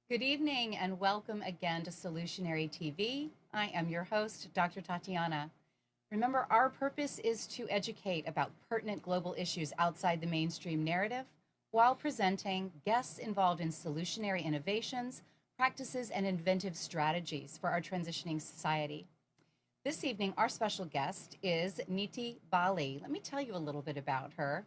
Good evening and welcome again to Solutionary TV. I am your host, Dr. Tatiana. Remember, our purpose is to educate about pertinent global issues outside the mainstream narrative while presenting guests involved in solutionary innovations, practices, and inventive strategies for our transitioning society. This evening, our special guest is Niti Bali. Let me tell you a little bit about her.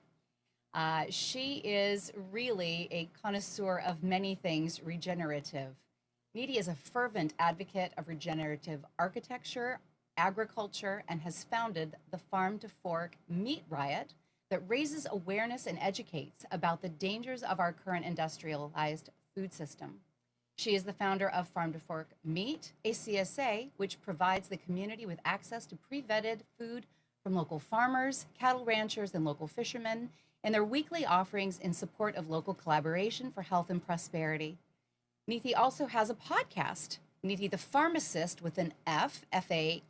She is really a connoisseur of many things regenerative. Niti is a fervent advocate of regenerative architecture, agriculture, and has founded the Farm to Fork Meat Riot that raises awareness and educates about the dangers of our current industrialized food system. She is the founder of Farm to Fork Meat, a CSA, which provides the community with access to pre-vetted food from local farmers, cattle ranchers, and local fishermen, and their weekly offerings in support of local collaboration for health and prosperity. Niti also has a podcast, Niti the Pharmacist with an F, F-A-R-M-A-C-I-S-T,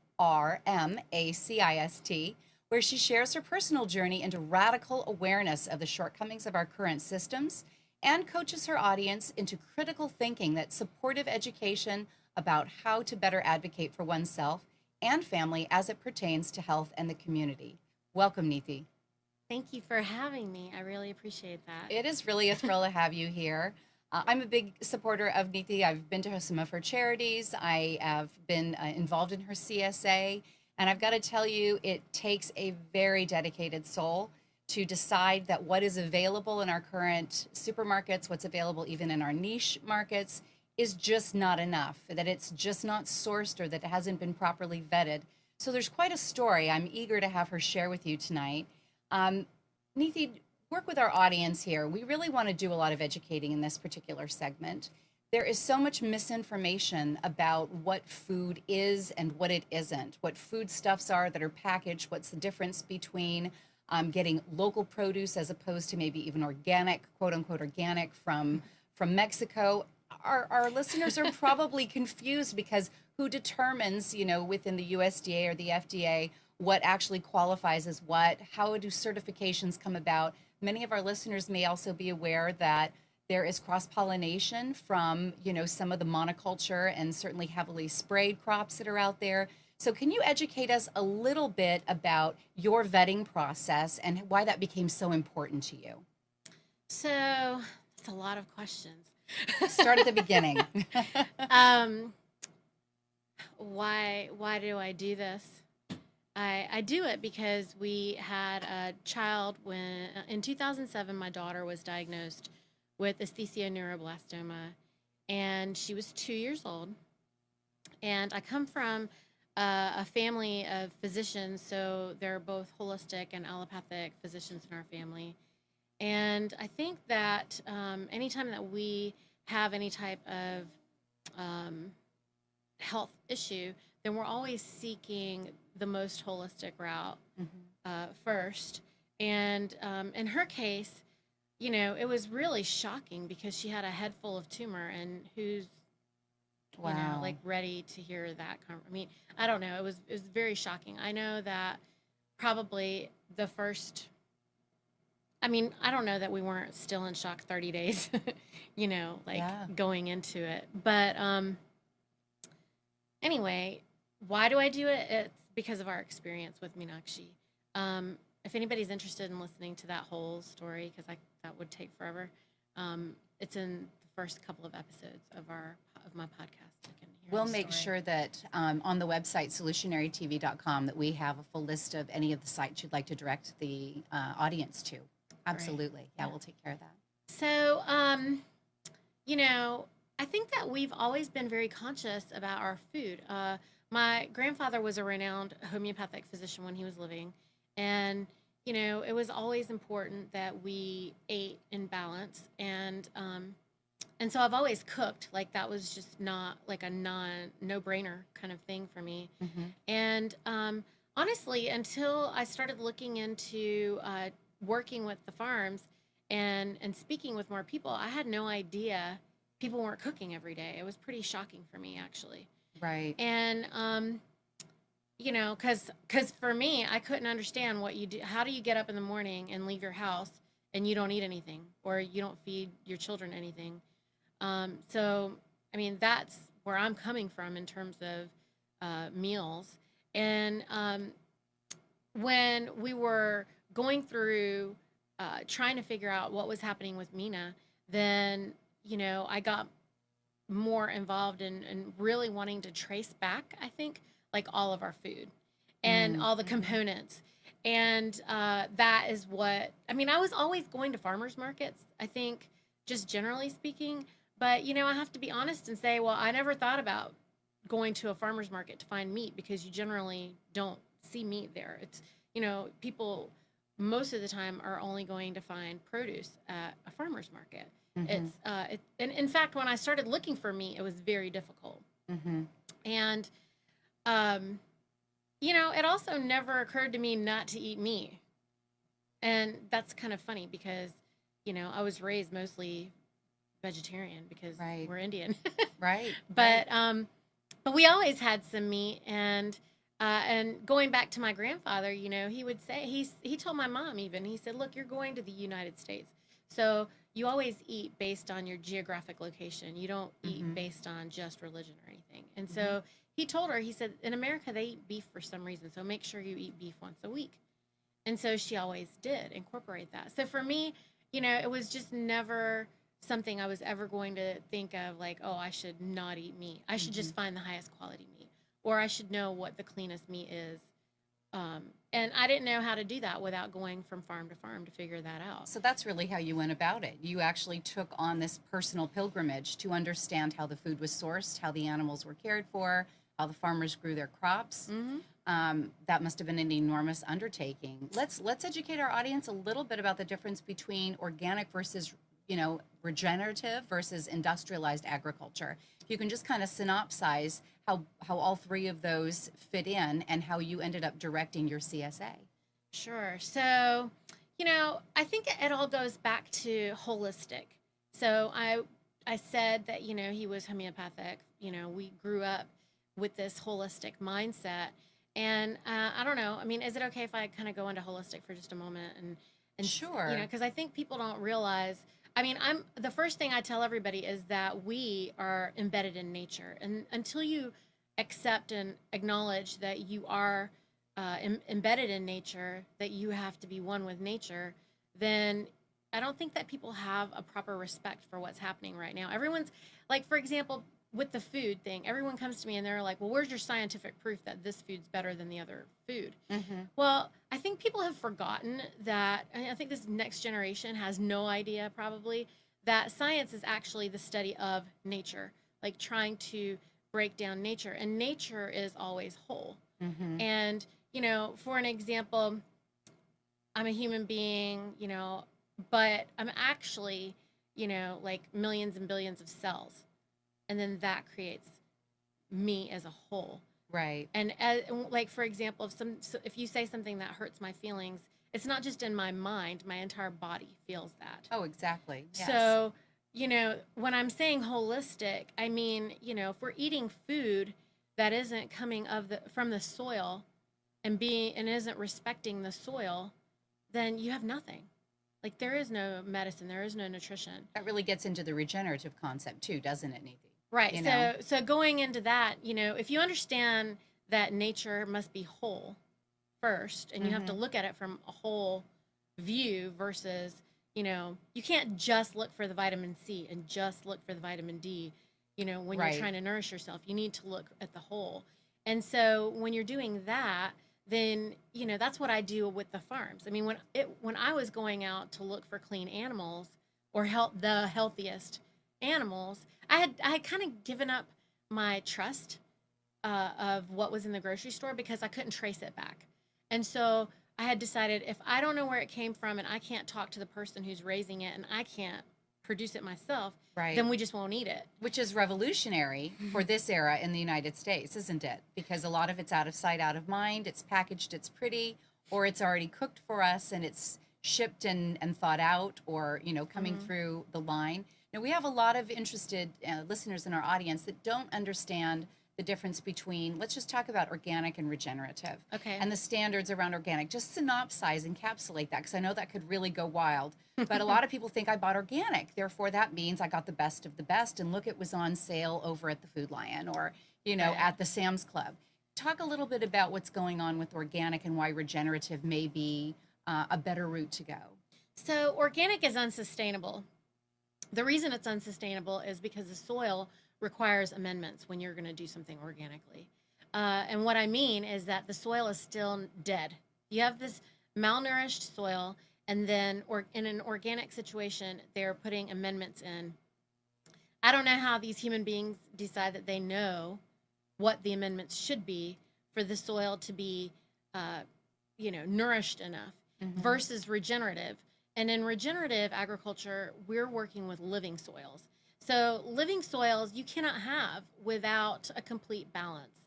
where she shares her personal journey into radical awareness of the shortcomings of our current systems and coaches her audience into critical thinking that's supportive education about how to better advocate for oneself and family as it pertains to health and the community. Welcome, Niti. Thank you for having me. I really appreciate that. It is really a thrill to have you here. I'm a big supporter of Niti. I've been to some of her charities. I have been involved in her CSA. And I've got to tell you, it takes a very dedicated soul to decide that what is available in our current supermarkets, what's available even in our niche markets, is just not enough, that it's just not sourced or that it hasn't been properly vetted. So there's quite a story I'm eager to have her share with you tonight. Niti, work with our audience here. We really want to do a lot of educating in this particular segment. There is so much misinformation about what food is and what it isn't, what foodstuffs are that are packaged, what's the difference between getting local produce as opposed to maybe even organic, quote unquote, organic from Mexico. Our listeners are probably confused because who determines, within the USDA or the FDA, what actually qualifies as what? How do certifications come about? Many of our listeners may also be aware that there is cross-pollination from, some of the monoculture and certainly heavily sprayed crops that are out there. So can you educate us a little bit about your vetting process and why that became so important to you? So that's a lot of questions. Start at the beginning. Why do I do this? I do it because we had a child when, in 2007, my daughter was diagnosed with esthesioneuroblastoma, and she was 2 years old. And I come from a family of physicians, so they're both holistic and allopathic physicians in our family. And I think that anytime that we have any type of health issue, then we're always seeking the most holistic route first. And in her case, it was really shocking because she had a head full of tumor, and who's, wow, ready to hear that. I don't know. It was very shocking. I know that probably the first, I don't know that we weren't still in shock 30 days, going into it. But anyway, why do I do it? It's because of our experience with Meenakshi. If anybody's interested in listening to that whole story, because that would take forever, it's in the first couple of episodes of my podcast. We'll make sure that on the website, solutionarytv.com, that we have a full list of any of the sites you'd like to direct the audience to. Absolutely. Yeah, we'll take care of that. So, I think that we've always been very conscious about our food. My grandfather was a renowned homeopathic physician when he was living, and it was always important that we ate in balance, and so I've always cooked. Like, that was just not like a no-brainer kind of thing for me. Mm-hmm. And honestly, until I started looking into working with the farms and speaking with more people, I had no idea people weren't cooking every day. It was pretty shocking for me, actually. Right. And because for me, I couldn't understand what you do. How do you get up in the morning and leave your house and you don't eat anything, or you don't feed your children anything? So, I mean, that's where I'm coming from in terms of meals. And when we were going through trying to figure out what was happening with Mina, then, I got more involved in really wanting to trace back, I think, like all of our food and all the components. And that is what, I mean, I was always going to farmers markets, I think, just generally speaking. But, I have to be honest and say, well, I never thought about going to a farmer's market to find meat, because you generally don't see meat there. It's, people most of the time are only going to find produce at a farmer's market. Mm-hmm. And in fact, when I started looking for meat, it was very difficult. Mm-hmm. And, it also never occurred to me not to eat meat. And that's kind of funny because, I was raised mostly vegetarian because we're Indian. Right. But we always had some meat. And going back to my grandfather, he would say, he told my mom even, he said, look, you're going to the United States. So you always eat based on your geographic location. You don't eat based on just religion or anything. And so he told her, he said, in America, they eat beef for some reason. So make sure you eat beef once a week. And so she always did incorporate that. So for me, it was just never something I was ever going to think of like, oh, I should not eat meat. I should just find the highest quality meat, or I should know what the cleanest meat is. And I didn't know how to do that without going from farm to farm to figure that out. So that's really how you went about it. You actually took on this personal pilgrimage to understand how the food was sourced, how the animals were cared for, how the farmers grew their crops. That must have been an enormous undertaking. Let's educate our audience a little bit about the difference between organic versus, regenerative versus industrialized agriculture. If you can just kind of synopsize how all three of those fit in and how you ended up directing your CSA. Sure. So, I think it all goes back to holistic. So I said that, he was homeopathic. We grew up with this holistic mindset. And I don't know. I mean, is it okay if I kind of go into holistic for just a moment? And sure. Because I think people don't realize. I mean, the first thing I tell everybody is that we are embedded in nature, and until you accept and acknowledge that you are embedded in nature, that you have to be one with nature, then I don't think that people have a proper respect for what's happening right now. Everyone's like, for example, with the food thing, everyone comes to me and they're like, well, where's your scientific proof that this food's better than the other food? Well, I think people have forgotten that. I think this next generation has no idea probably that science is actually the study of nature, like trying to break down nature, and nature is always whole. And, for an example, I'm a human being, but I'm actually, like millions and billions of cells. And then that creates me as a whole. Right. And like, for example, if you say something that hurts my feelings, it's not just in my mind, my entire body feels that. Oh, exactly. Yes. So, when I'm saying holistic, I mean, if we're eating food that isn't coming from the soil and isn't respecting the soil, then you have nothing. Like, there is no medicine, there is no nutrition. That really gets into the regenerative concept too, doesn't it, Niti? Right. So going into that, if you understand that nature must be whole first, and you have to look at it from a whole view versus, you can't just look for the vitamin C and just look for the vitamin D, when you're trying to nourish yourself. You need to look at the whole. And so when you're doing that, then that's what I do with the farms. I mean, when I was going out to look for clean animals or the healthiest animals, I had kind of given up my trust of what was in the grocery store because I couldn't trace it back. And so I had decided, if I don't know where it came from and I can't talk to the person who's raising it and I can't produce it myself, Right. then we just won't eat it. Which is revolutionary for this era in the United States, isn't it? Because a lot of it's out of sight, out of mind. It's packaged, it's pretty, or it's already cooked for us and it's shipped and thought out, or, coming through the line. Now, we have a lot of interested listeners in our audience that don't understand the difference between, let's just talk about organic and regenerative. Okay. And the standards around organic. Just synopsize, encapsulate that, because I know that could really go wild. But a lot of people think I bought organic, therefore that means I got the best of the best. And look, it was on sale over at the Food Lion or, Right. at the Sam's Club. Talk a little bit about what's going on with organic and why regenerative may be a better route to go. So organic is unsustainable. The reason it's unsustainable is because the soil requires amendments when you're going to do something organically. And what I mean is that the soil is still dead. You have this malnourished soil, and then in an organic situation, they're putting amendments in. I don't know how these human beings decide that they know what the amendments should be for the soil to be, nourished enough versus regenerative. And in regenerative agriculture, we're working with living soils. So living soils you cannot have without a complete balance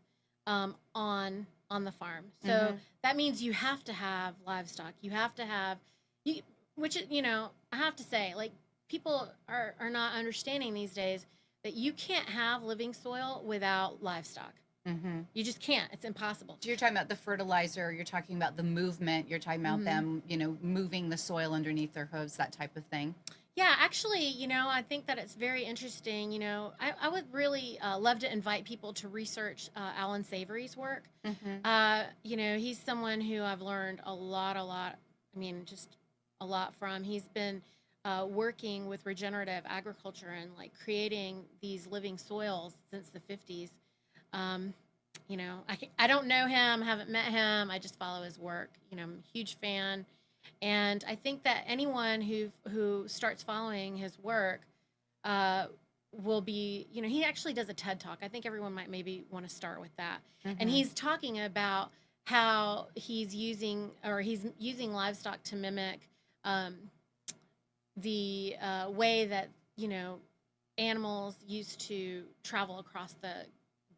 on the farm. So that means you have to have livestock. You have to have, which I have to say, like, people are not understanding these days that you can't have living soil without livestock. You just can't. It's impossible. So you're talking about the fertilizer, you're talking about the movement, you're talking about them, moving the soil underneath their hooves, that type of thing. Yeah, actually, I think that it's very interesting. I would really love to invite people to research Alan Savory's work. He's someone who I've learned a lot. I mean, just a lot from. He's been working with regenerative agriculture and like creating these living soils since the 50s. I don't know him, haven't met him. I just follow his work. I'm a huge fan. And I think that anyone who starts following his work will be, he actually does a TED Talk. I think everyone might maybe want to start with that. And he's talking about how he's using livestock to mimic the way that, animals used to travel across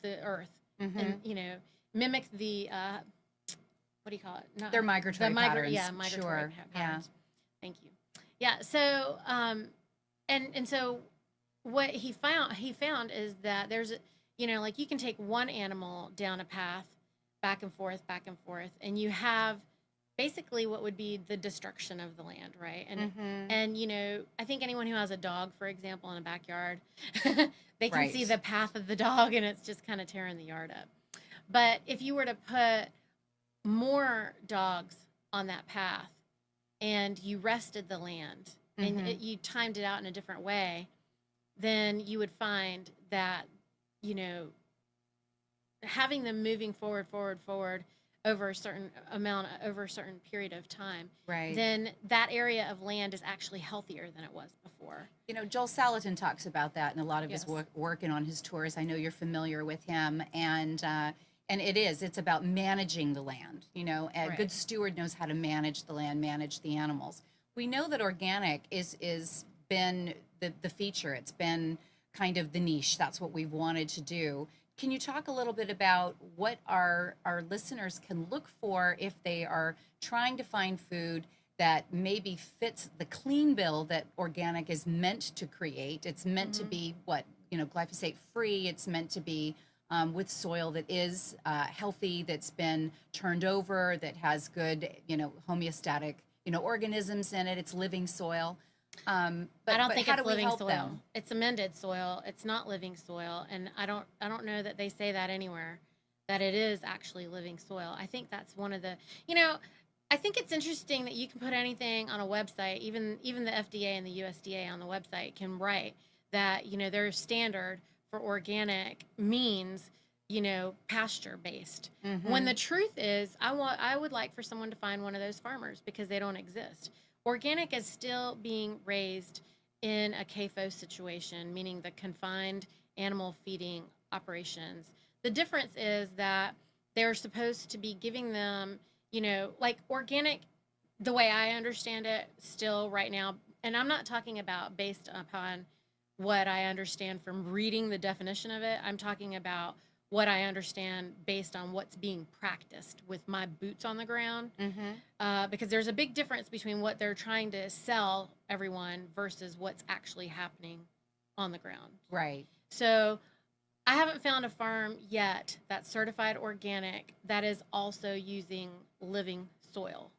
the earth and, mimic the what do you call it? Not, they're migratory patterns. Yeah, migratory patterns. Yeah. Thank you. Yeah. So, and so, what he found is that there's, like you can take one animal down a path, back and forth, and you have basically what would be the destruction of the land, right? And I think anyone who has a dog, for example, in a backyard, they can see the path of the dog, and it's just kind of tearing the yard up. But if you were to put more dogs on that path and you rested the land and you timed it out in a different way, then you would find that, having them moving forward over a certain period of time, then that area of land is actually healthier than it was before. Joel Salatin talks about that in a lot of his work and on his tours. I know you're familiar with him, and it's about managing the land. A good steward knows how to manage the land, manage the animals. We know that organic is been the feature. It's been kind of the niche. That's what we've wanted to do. Can you talk a little bit about what our listeners can look for if they are trying to find food that maybe fits the clean bill that organic is meant to create? It's meant to be glyphosate free. It's meant to be with soil that is healthy, that's been turned over, that has good, homeostatic, organisms in it. It's living soil. But I don't think it's living soil. It's amended soil. It's not living soil, and I don't know that they say that anywhere, that it is actually living soil. I think that's one of the, I think it's interesting that you can put anything on a website, even the FDA and the USDA on the website can write that, their standard for organic means pasture based. When the truth is, I would like for someone to find one of those farmers because they don't exist. Organic is still being raised in a CAFO situation, meaning the confined animal feeding operations. The difference is that they're supposed to be giving them, like organic, the way I understand it still right now, and I'm not talking about based upon what I understand from reading the definition of it. I'm talking about what I understand based on what's being practiced with my boots on the ground. Because there's a big difference between what they're trying to sell everyone versus what's actually happening on the ground. Right. So I haven't found a farm yet that's certified organic that is also using living soil.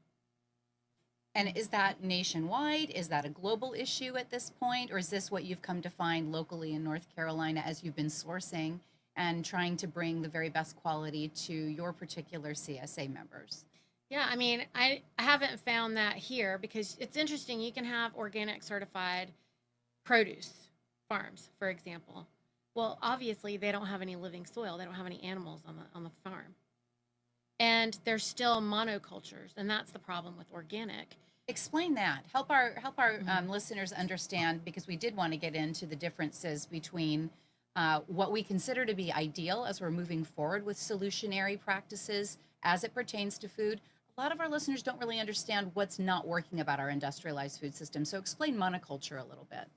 And is that nationwide? Is that a global issue at this point? Or is this what you've come to find locally in North Carolina as you've been sourcing and trying to bring the very best quality to your particular CSA members? Yeah, I mean, I haven't found that here because it's interesting. You can have organic certified produce farms, for example. Well, obviously, they don't have any living soil. They don't have any animals on the farm. And they're still monocultures, and that's the problem with organic. Explain that. Help our listeners understand, because we did want to get into the differences between what we consider to be ideal as we're moving forward with solutionary practices as it pertains to food. A lot of our listeners don't really understand what's not working about our industrialized food system. So explain monoculture a little bit.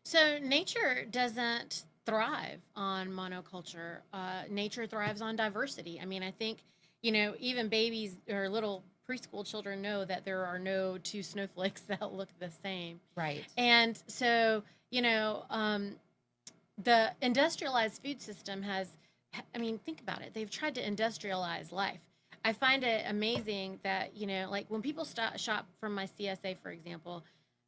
So nature doesn't thrive on monoculture. Nature thrives on diversity. I mean, I think, even babies or little preschool children know that there are no two snowflakes that look the same. Right. And so, the industrialized food system think about it. They've tried to industrialize life. I find it amazing that, like when people shop from my CSA, for example,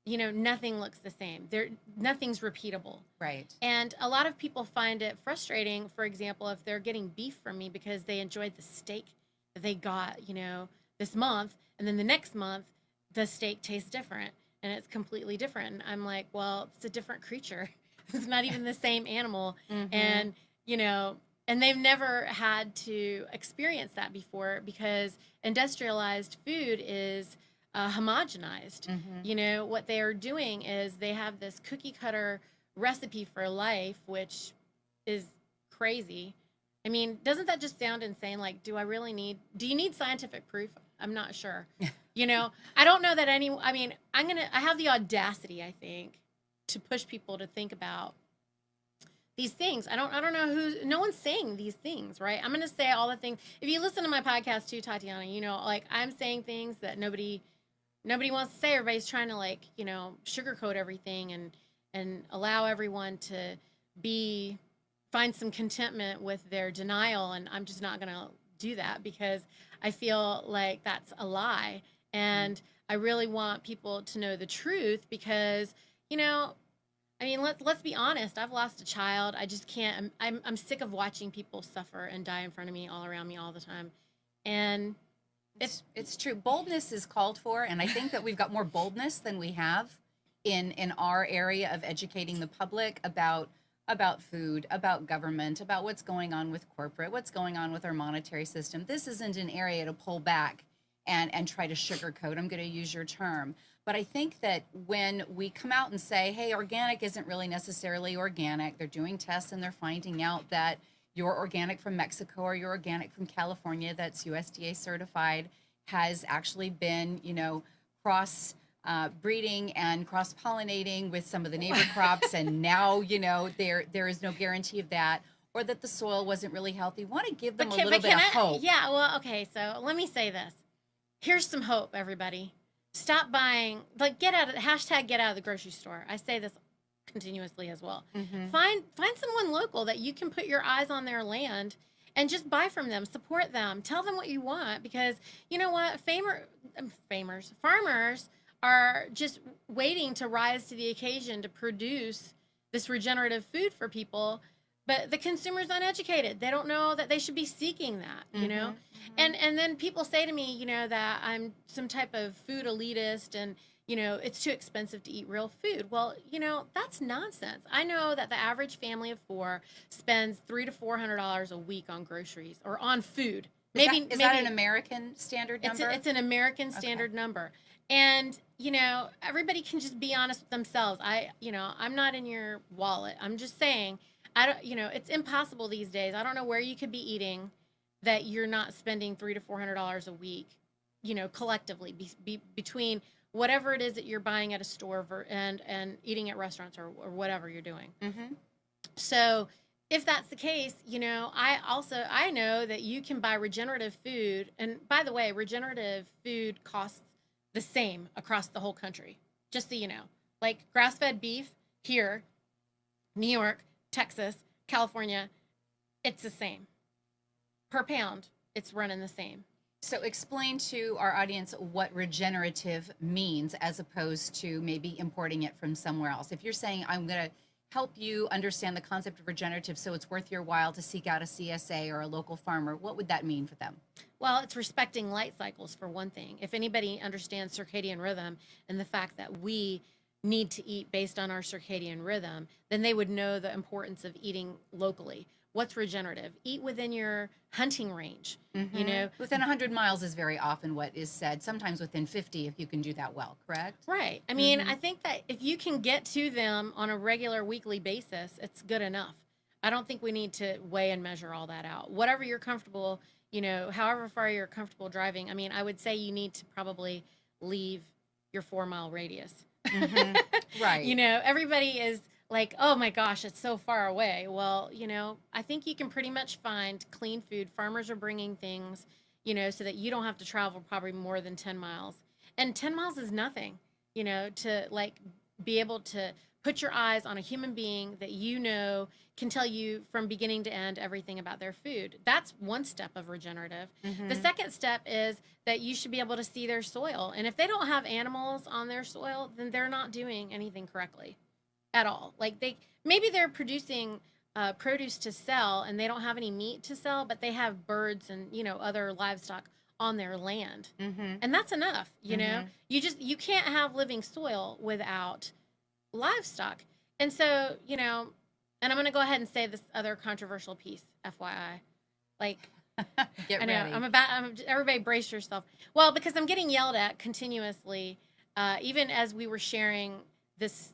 nothing looks the same. Nothing's repeatable. Right. And a lot of people find it frustrating, for example, if they're getting beef from me because they enjoyed the steak that they got, this month, and then the next month, the steak tastes different and it's completely different. And I'm like, well, it's a different creature. It's not even the same animal. And, and they've never had to experience that before because industrialized food is homogenized. What they are doing is they have this cookie cutter recipe for life, which is crazy. I mean, doesn't that just sound insane? Like, do you need scientific proof? I'm not sure. I don't know that I have the audacity, I think, to push people to think about these things. I don't know no one's saying these things, right? I'm going to say all the things. If you listen to my podcast too, Tatiana, like I'm saying things that nobody wants to say. Everybody's trying to sugarcoat everything and allow everyone to find some contentment with their denial. And I'm just not going to do that because I feel like that's a lie. And I really want people to know the truth because, let's be honest. I've lost a child. I just can't, I'm sick of watching people suffer and die in front of me, all around me all the time. And it's true. Boldness is called for, and I think that we've got more boldness than we have in our area of educating the public about food, about government, about what's going on with corporate, what's going on with our monetary system. This isn't an area to pull back and try to sugarcoat. I'm going to use your term. But I think that when we come out and say, hey, organic isn't really necessarily organic, they're doing tests and they're finding out that your organic from Mexico or your organic from California that's USDA certified has actually been, cross breeding and cross pollinating with some of the neighbor crops, and now there is no guarantee of that, or that the soil wasn't really healthy. Want to give them a little bit of hope. Yeah, well, okay, so let me say this. Here's some hope, everybody. Stop buying, get out of the grocery store. I say this continuously as well. Find someone local that you can put your eyes on their land and just buy from them, support them, tell them what you want, because you know what, farmers are just waiting to rise to the occasion to produce this regenerative food for people, but the consumer's uneducated. They don't know that they should be seeking that, and then people say to me, that I'm some type of food elitist, and it's too expensive to eat real food. Well, that's nonsense. I know that the average family of 4 spends $300 to $400 a week on groceries or on food. Is that an American standard number? It's an American standard number. And, everybody can just be honest with themselves. I'm not in your wallet. I'm just saying, it's impossible these days. I don't know where you could be eating that you're not spending $300 to $400 a week, collectively between whatever it is that you're buying at a store and eating at restaurants or whatever you're doing. Mm-hmm. So if that's the case, I know that you can buy regenerative food. And by the way, regenerative food costs the same across the whole country, just so you know. Like grass-fed beef here, New York, Texas, California, it's the same. Per pound, it's running the same. So explain to our audience what regenerative means as opposed to maybe importing it from somewhere else. If you're saying, I'm going to help you understand the concept of regenerative so it's worth your while to seek out a CSA or a local farmer, what would that mean for them? Well, it's respecting light cycles, for one thing. If anybody understands circadian rhythm and the fact that we need to eat based on our circadian rhythm, then they would know the importance of eating locally. What's regenerative? Eat within your hunting range. Mm-hmm. Within 100 miles is very often what is said. Sometimes within 50, if you can do that well, correct? Right. I mean, I think that if you can get to them on a regular weekly basis, it's good enough. I don't think we need to weigh and measure all that out. Whatever you're comfortable, however far you're comfortable driving. I mean, I would say you need to probably leave your 4-mile radius. Mm-hmm. Right. Everybody is like, oh my gosh, it's so far away. Well, I think you can pretty much find clean food. Farmers are bringing things, so that you don't have to travel probably more than 10 miles. And 10 miles is nothing, to be able to put your eyes on a human being that can tell you from beginning to end everything about their food. That's one step of regenerative. Mm-hmm. The second step is that you should be able to see their soil. And if they don't have animals on their soil, then they're not doing anything correctly at all. Maybe they're producing produce to sell and they don't have any meat to sell, but they have birds and, other livestock on their land. Mm-hmm. And that's enough. You can't have living soil without livestock. And so, and I'm going to go ahead and say this other controversial piece, FYI. Get ready. Everybody brace yourself. Well, because I'm getting yelled at continuously, even as we were sharing this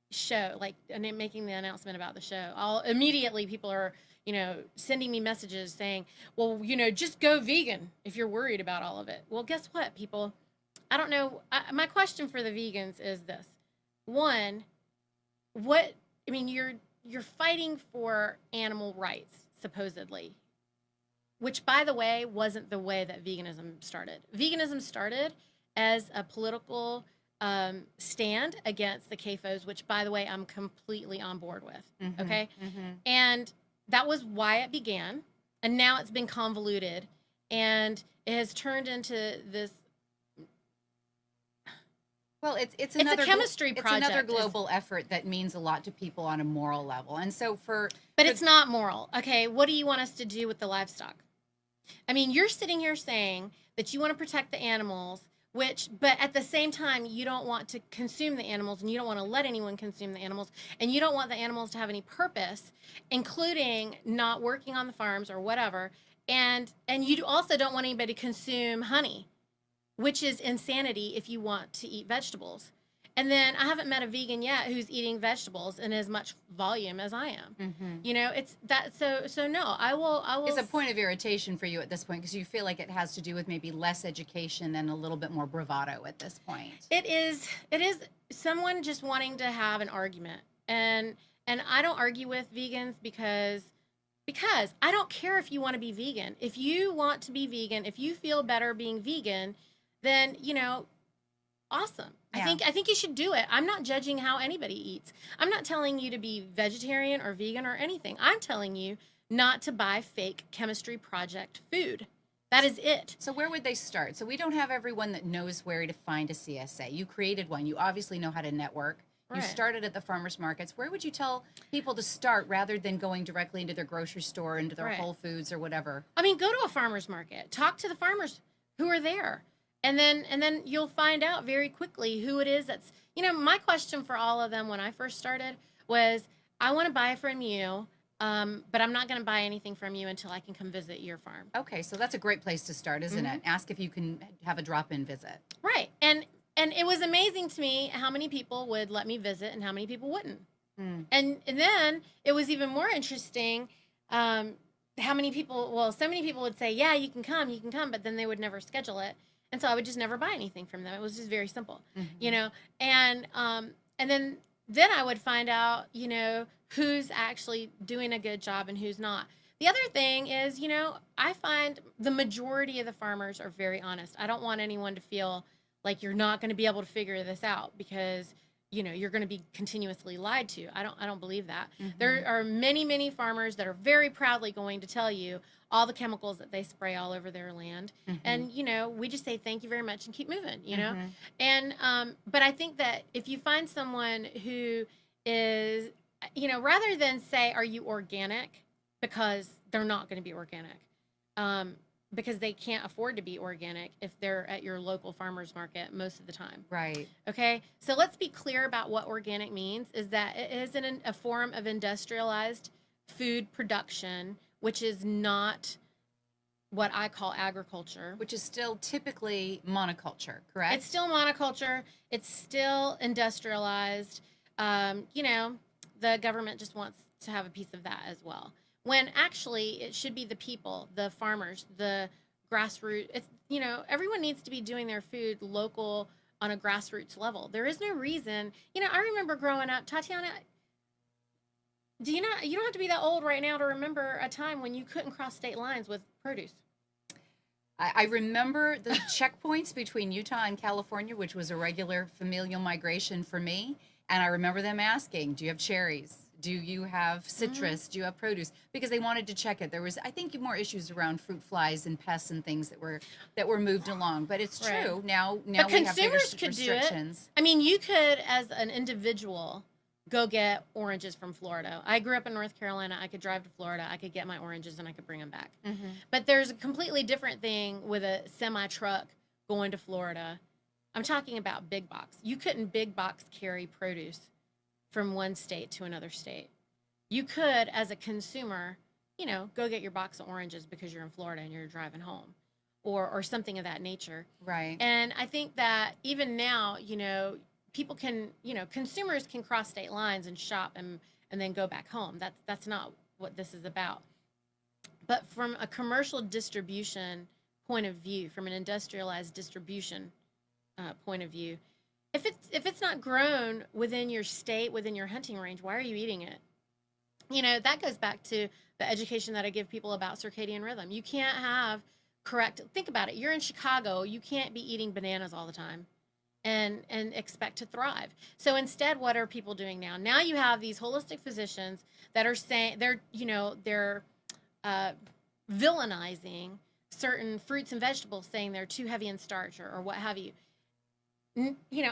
show, and making the announcement about the show. Immediately people are, sending me messages saying, well, just go vegan if you're worried about all of it. Well, guess what, people? I don't know. My question for the vegans is this. One, you're fighting for animal rights, supposedly, which, by the way, wasn't the way that veganism started. Veganism started as a political stand against the CAFOs, which, by the way, I'm completely on board with. Mm-hmm, okay. Mm-hmm. And that was why it began. And now it's been convoluted and it has turned into this. Well, it's a chemistry project. It's another global effort that means a lot to people on a moral level. And so it's not moral. Okay. What do you want us to do with the livestock? I mean, you're sitting here saying that you want to protect the animals, but at the same time, you don't want to consume the animals and you don't want to let anyone consume the animals and you don't want the animals to have any purpose, including not working on the farms or whatever. And you also don't want anybody to consume honey, which is insanity if you want to eat vegetables. And then I haven't met a vegan yet who's eating vegetables in as much volume as I am. Mm-hmm. It's that. So no, I will. It's a point of irritation for you at this point because you feel like it has to do with maybe less education and a little bit more bravado at this point. It is someone just wanting to have an argument. And I don't argue with vegans because I don't care if you want to be vegan. If you want to be vegan, if you feel better being vegan, then, awesome. Yeah. I think you should do it. I'm not judging how anybody eats. I'm not telling you to be vegetarian or vegan or anything. I'm telling you not to buy fake chemistry project food. That is it. So where would they start? So we don't have everyone that knows where to find a CSA. You created one. You obviously know how to network. You started at the farmers markets. Where would you tell people to start rather than going directly into their grocery store, into their Whole Foods or whatever? I mean, go to a farmer's market. Talk to the farmers who are there. And then you'll find out very quickly who it is that's, my question for all of them when I first started was, I want to buy from you, but I'm not going to buy anything from you until I can come visit your farm. Okay, so that's a great place to start, isn't it? Ask if you can have a drop-in visit. Right. And it was amazing to me how many people would let me visit and how many people wouldn't. And then it was even more interesting how many people, so many people would say, yeah, you can come, but then they would never schedule it. And so I would just never buy anything from them. It was just very simple, and then I would find out, who's actually doing a good job and who's not. The other thing is, I find the majority of the farmers are very honest. I don't want anyone to feel like you're not going to be able to figure this out because you're going to be continuously lied to. I don't believe that. There are many, many farmers that are very proudly going to tell you all the chemicals that they spray all over their land. And, we just say thank you very much and keep moving, And, but I think that if you find someone who is, rather than say, are you organic? Because they're not going to be organic. Because they can't afford to be organic if they're at your local farmer's market most of the time. Right. Okay. So let's be clear about what organic means, is that it is a form of industrialized food production, which is not what I call agriculture. Which is still typically monoculture, correct? It's still monoculture. It's still industrialized. The government just wants to have a piece of that as well. When actually it should be the people, the farmers, the grassroots. It's, everyone needs to be doing their food local on a grassroots level. There is no reason, I remember growing up, Tatiana, you don't have to be that old right now to remember a time when you couldn't cross state lines with produce. I remember the checkpoints between Utah and California, which was a regular familial migration for me. And I remember them asking, do you have cherries? Do you have citrus? Do you have produce? Because they wanted to check it. There was, I think, more issues around fruit flies and pests and things that were moved along. But it's true. Now but we have consumers could do it. I mean, you could, as an individual, go get oranges from Florida. I grew up in North Carolina. I could drive to Florida. I could get my oranges and I could bring them back. But there's a completely different thing with a semi-truck going to Florida. I'm talking about big box. You couldn't big box carry produce from one state to another state. You could, as a consumer, go get your box of oranges because you're in Florida and you're driving home, or something of that nature. Right. And I think that even now, people can, consumers can cross state lines and shop and then go back home. That's not what this is about. But from a commercial distribution point of view, from an industrialized distribution point of view, if it's not grown within your state, within your hunting range, why are you eating it? That goes back to the education that I give people about circadian rhythm. You can't have think about it. You're in Chicago. You can't be eating bananas all the time and expect to thrive. So instead, what are people doing now? Now you have these holistic physicians that are saying they're villainizing certain fruits and vegetables, saying they're too heavy in starch or what have you.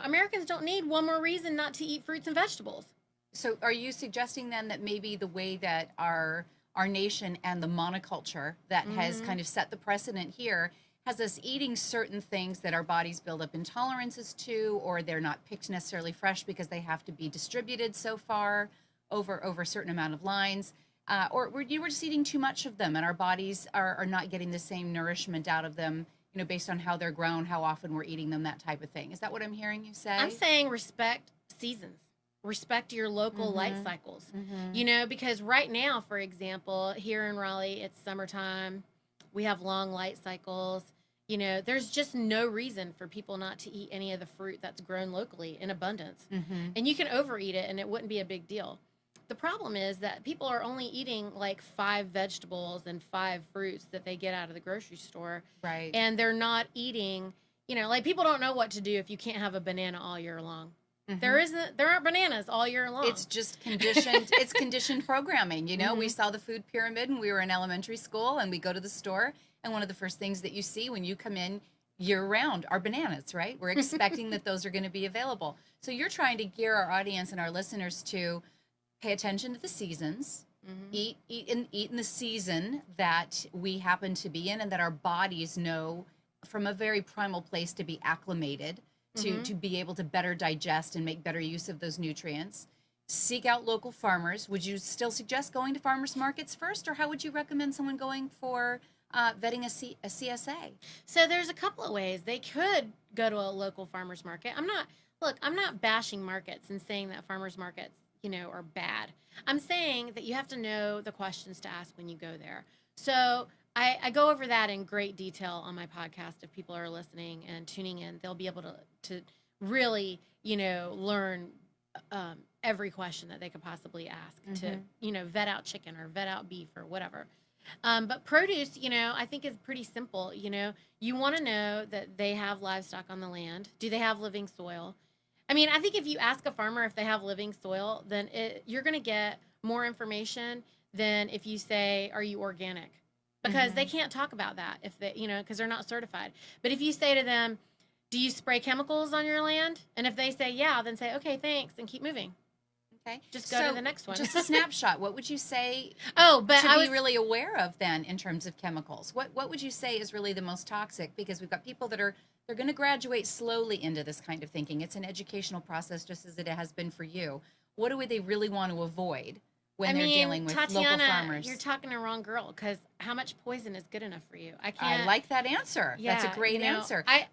Americans don't need one more reason not to eat fruits and vegetables. So are you suggesting then that maybe the way that our nation and the monoculture that has kind of set the precedent here has us eating certain things that our bodies build up intolerances to, or they're not picked necessarily fresh because they have to be distributed so far over a certain amount of lines, or we're just eating too much of them and our bodies are not getting the same nourishment out of them, based on how they're grown, how often we're eating them, that type of thing. Is that what I'm hearing you say? I'm saying respect seasons. Respect your local light cycles. Because right now, for example, here in Raleigh, it's summertime. We have long light cycles. There's just no reason for people not to eat any of the fruit that's grown locally in abundance. And you can overeat it and it wouldn't be a big deal. The problem is that people are only eating like 5 vegetables and 5 fruits that they get out of the grocery store. Right. And they're not eating, people don't know what to do if you can't have a banana all year long. There aren't bananas all year long. It's just conditioned. It's conditioned programming. We saw the food pyramid when we were in elementary school, and we go to the store, and one of the first things that you see when you come in year round are bananas, right? We're expecting that those are going to be available. So you're trying to gear our audience and our listeners to pay attention to the seasons, eat in the season that we happen to be in, and that our bodies know from a very primal place to be acclimated to be able to better digest and make better use of those nutrients. Seek out local farmers. Would you still suggest going to farmers markets first, or how would you recommend someone going for vetting a CSA? So there's a couple of ways. They could go to a local farmers market. I'm not bashing markets and saying that farmers markets, are bad. I'm saying that you have to know the questions to ask when you go there. So I go over that in great detail on my podcast. If people are listening and tuning in, they'll be able to really, learn every question that they could possibly ask to, vet out chicken or vet out beef or whatever. But produce, I think is pretty simple. You want to know that they have livestock on the land. Do they have living soil? I mean, I think if you ask a farmer if they have living soil, then you're going to get more information than if you say, are you organic? Because they can't talk about that if they, because they're not certified. But if you say to them, do you spray chemicals on your land? And if they say, yeah, then say, okay, thanks, and keep moving. Okay. Just go to the next one. Just a snapshot. What would you say but to be really aware of then in terms of chemicals? What would you say is really the most toxic? Because we've got people that they're going to graduate slowly into this kind of thinking. It's an educational process just as it has been for you. What do they really want to avoid when they're dealing with Tatiana, local farmers? You're talking to the wrong girl, because how much poison is good enough for you? I like that answer. Yeah, that's a great answer. I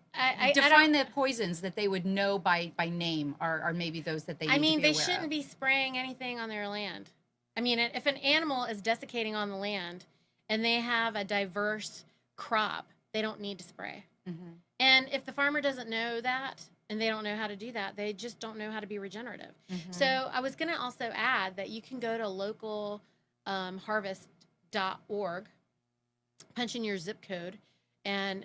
define the poisons that they would know by name, or maybe those that they need to be aware of. They shouldn't be spraying anything on their land. I mean, if an animal is desiccating on the land and they have a diverse crop, they don't need to spray. And if the farmer doesn't know that, and they don't know how to do that, they just don't know how to be regenerative. So I was going to also add that you can go to local harvest.org, punch in your zip code, and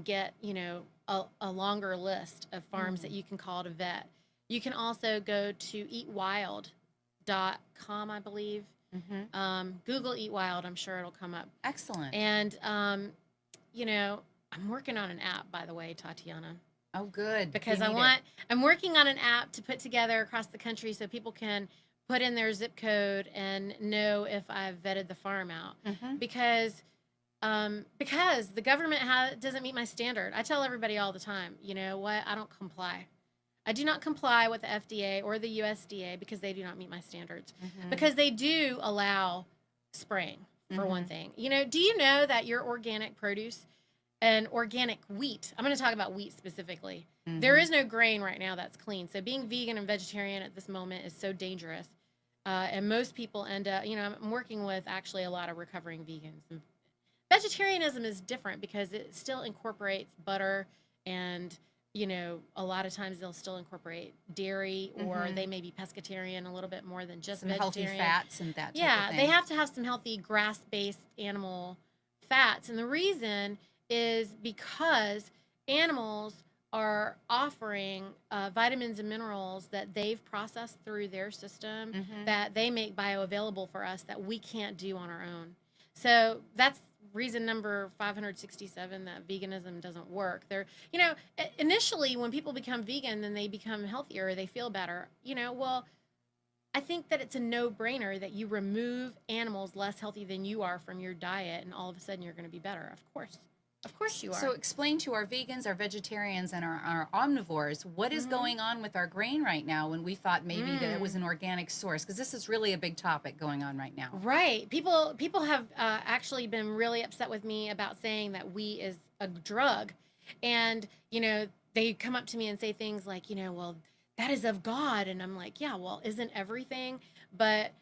get a longer list of farms that you can call to vet. You can also go to eatwild.com, I believe. Google Eat Wild, I'm sure it'll come up. Excellent. And I'm working on an app, by the way, Tatiana. Oh, good. Because I'm working on an app to put together across the country so people can put in their zip code and know if I've vetted the farm out. Because the government doesn't meet my standard. I tell everybody all the time, you know what? I don't comply. I do not comply with the FDA or the USDA because they do not meet my standards. Because they do allow spraying, for one thing. Do you know that your organic produce and organic wheat, I'm going to talk about wheat specifically. There is no grain right now that's clean. So being vegan and vegetarian at this moment is so dangerous. And most people end up, I'm working with actually a lot of recovering vegans. And vegetarianism is different because it still incorporates butter, and, a lot of times they'll still incorporate dairy, or they may be pescatarian a little bit more than just some vegetarian. Healthy fats and that type of thing. Yeah, they have to have some healthy grass-based animal fats. And the reason is because animals are offering vitamins and minerals that they've processed through their system that they make bioavailable for us that we can't do on our own. So that's reason number 567 that veganism doesn't work. Initially when people become vegan, then they become healthier, they feel better. Well, I think that it's a no-brainer that you remove animals less healthy than you are from your diet, and all of a sudden you're going to be better. Of course you are. So explain to our vegans, our vegetarians, and our omnivores, what is going on with our grain right now when we thought maybe that it was an organic source? Because this is really a big topic going on right now. Right. People have actually been really upset with me about saying that wheat is a drug. And, they come up to me and say things like, well, that is of God. And I'm like, yeah, well, isn't everything? But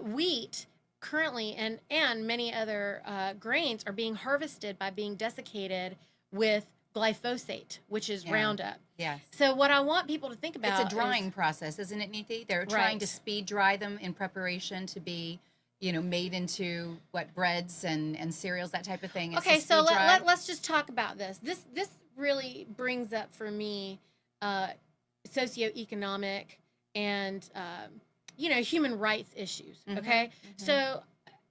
wheat currently and many other grains are being harvested by being desiccated with glyphosate, which is Roundup. Yes. So what I want people to think about, it's a drying process, isn't it, Niti? They're trying to speed dry them in preparation to be, made into breads and cereals, that type of thing. Okay, so let's just talk about this. This really brings up for me socioeconomic and human rights issues, okay? So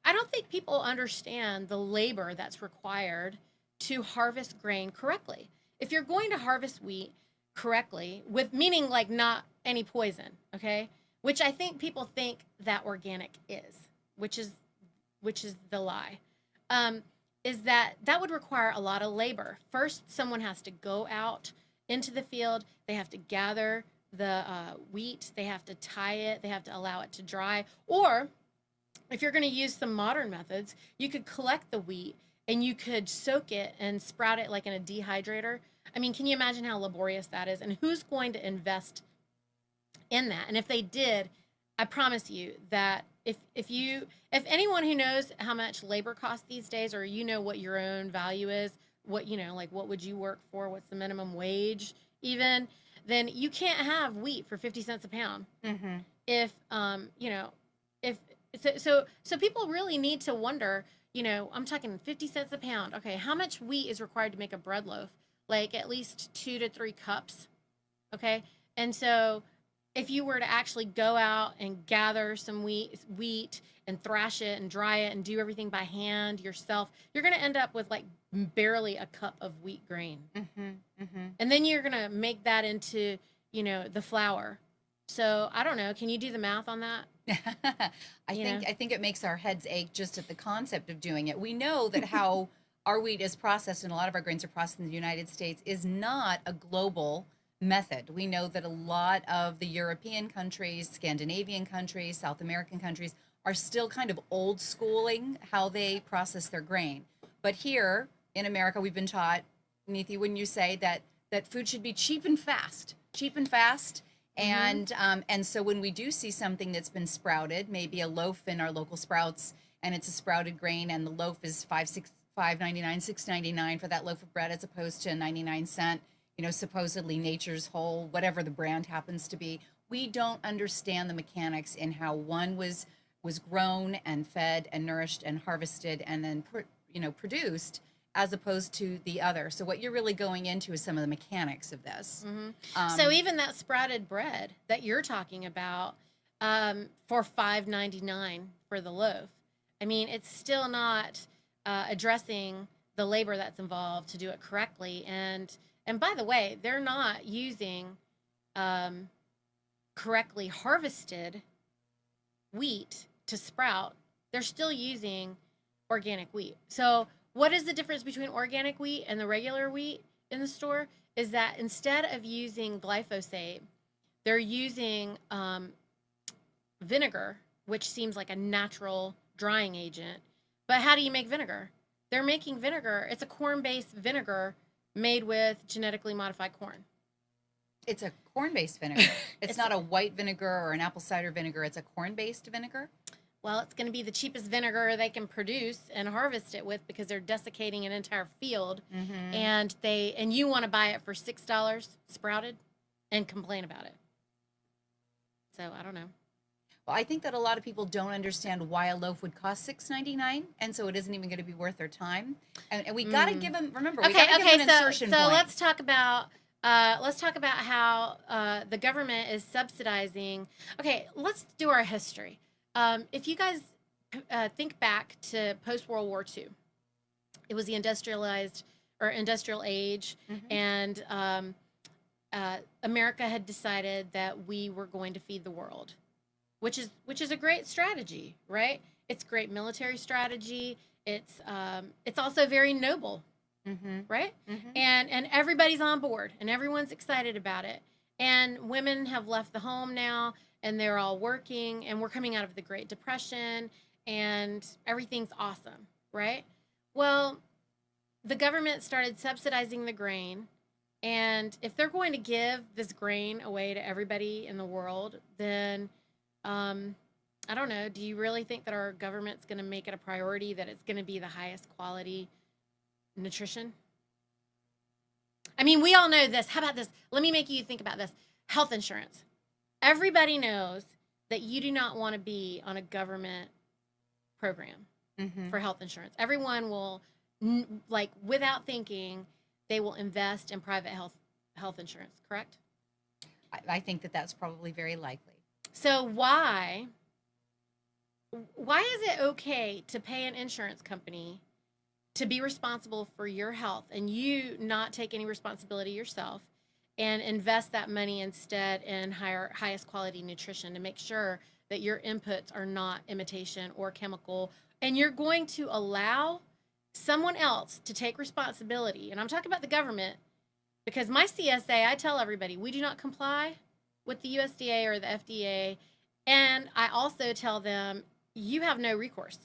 I don't think people understand the labor that's required to harvest grain correctly. If you're going to harvest wheat correctly, meaning like not any poison, okay? Which I think people think that organic is, which is the lie. is that would require a lot of labor. First, someone has to go out into the field. They have to gather the wheat. They have to tie it. They have to allow it to dry. Or if you're going to use some modern methods, you could collect the wheat and you could soak it and sprout it like in a dehydrator. I mean, can you imagine how laborious that is? And who's going to invest in that? And if they did, I promise you that if anyone who knows how much labor costs these days, or you know what your own value is, what, you know, like what would you work for, what's the minimum wage even, then you can't have wheat for 50 cents a pound. Mm-hmm. If you know, if so people really need to wonder, you know, I'm talking 50 cents a pound. Okay, how much wheat is required to make a bread loaf? Like at least 2 to 3 cups. Okay? And so if you were to actually go out and gather some wheat and thrash it and dry it and do everything by hand yourself, you're going to end up with like barely a cup of wheat grain. Mm-hmm. Mm-hmm. And then you're going to make that into, you know, the flour. So I don't know. Can you do the math on that? I think it makes our heads ache just at the concept of doing it. We know that how our wheat is processed and a lot of our grains are processed in the United States is not a global method. We know that a lot of the European countries, Scandinavian countries, South American countries are still kind of old schooling how they process their grain. But here in America, we've been taught, Niti, wouldn't you say that food should be cheap and fast, and so when we do see something that's been sprouted, maybe a loaf in our local Sprouts, and it's a sprouted grain, and the loaf is $5.99, $6.99 for that loaf of bread, as opposed to a 99-cent, you know, supposedly Nature's Whole, whatever the brand happens to be. We don't understand the mechanics in how one was grown and fed and nourished and harvested and then produced, as opposed to the other. So what you're really going into is some of the mechanics of this. Mm-hmm. So even that sprouted bread that you're talking about, for $5.99 for the loaf, I mean, it's still not addressing the labor that's involved to do it correctly. And by the way, they're not using correctly harvested wheat to sprout. They're still using organic wheat. So what is the difference between organic wheat and the regular wheat in the store? Is that instead of using glyphosate, they're using vinegar, which seems like a natural drying agent. But how do you make vinegar? They're making vinegar. It's a corn-based vinegar made with genetically modified corn. It's a corn-based vinegar. It's not a white vinegar or an apple cider vinegar. It's a corn-based vinegar. Well, it's going to be the cheapest vinegar they can produce and harvest it with, because they're desiccating an entire field. Mm-hmm. And you want to buy it for $6 sprouted and complain about it. So I don't know. Well, I think that a lot of people don't understand why a loaf would cost $6.99, and so it isn't even going to be worth their time. And we got to give them. Remember, we got to give them an insertion point. So let's talk about how the government is subsidizing. Okay, let's do our history. If you guys think back to post-World War II, it was the industrialized or industrial age, mm-hmm. and America had decided that we were going to feed the world, which is a great strategy, right? It's great military strategy. It's also very noble, mm-hmm. right? Mm-hmm. And everybody's on board, and everyone's excited about it. And women have left the home now, and they're all working, and we're coming out of the Great Depression, and everything's awesome, right? Well, the government started subsidizing the grain, and if they're going to give this grain away to everybody in the world, then I don't know, do you really think that our government's going to make it a priority that it's going to be the highest quality nutrition? I mean, we all know this. How about this? Let me make you think about this. Health insurance. Everybody knows that you do not want to be on a government program mm-hmm. for health insurance. Everyone will, like, without thinking, they will invest in private health insurance, correct? I think that that's probably very likely. So why is it okay to pay an insurance company to be responsible for your health and you not take any responsibility yourself and invest that money instead in highest quality nutrition to make sure that your inputs are not imitation or chemical, and you're going to allow someone else to take responsibility, and I'm talking about the government, because my CSA, I tell everybody, we do not comply with the USDA or the FDA. And I also tell them, you have no recourse.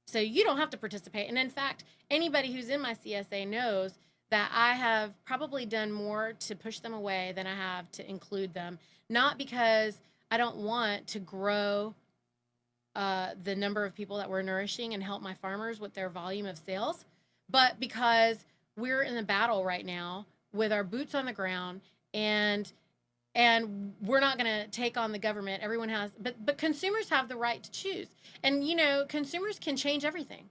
So you don't have to participate. And in fact, anybody who's in my CSA knows that I have probably done more to push them away than I have to include them. Not because I don't want to grow the number of people that we're nourishing and help my farmers with their volume of sales, but because we're in a battle right now with our boots on the ground, and we're not going to take on the government. Everyone has, but consumers have the right to choose. And, you know, consumers can change everything.